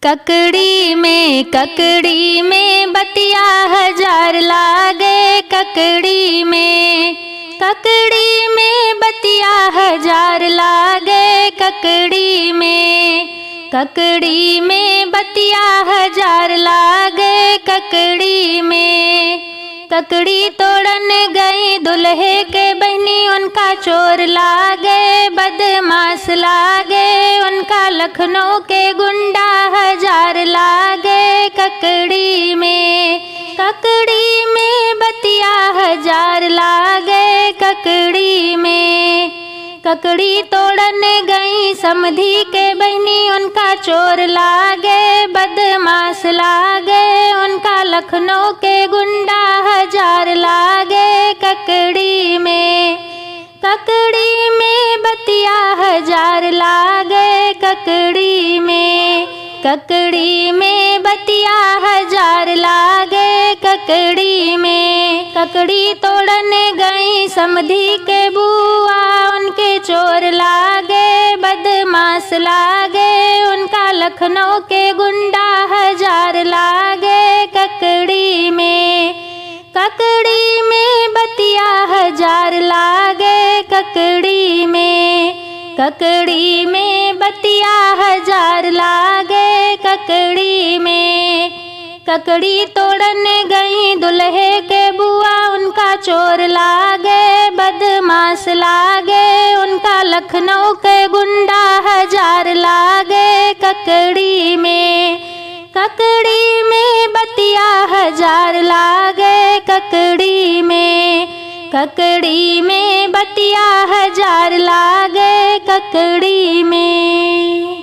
ककड़ी में बतिया हजार लागे। ककड़ी में बतिया हजार लागे। ककड़ी में बतिया हजार लागे। ककड़ी तोड़न गई दुल्हे के बहनी, उनका चोर लागे बदमाश लागे। उनका लखनऊ के गुंडा हजार लागे। ककड़ी में बतिया हजार लागे। ककड़ी तोड़न गई समधी के बहनी, उनका चोर लागे बदमाश लागे। उनका लखनऊ के गुंडा हजार लागे। ककड़ी में बतिया हजार लागे। ककड़ी में बतिया हजार लागे। ककड़ी तोड़न गई समधी के बुआ, उनके चोर लागे बदमाश लागे। उनका लखनऊ के गुंडा हजार लागे। ककड़ी में बतिया हजार लागे। ककड़ी में बतिया हजार लागे। ककड़ी तोड़न गई दुल्हे के बुआ, उनका चोर लागे बदमाश लागे। उनका लखनऊ के गुंडा हजार लागे। ककड़ी में बतिया हजार लागे। ककड़ी में बतिया हजार लागे। ककड़ी में।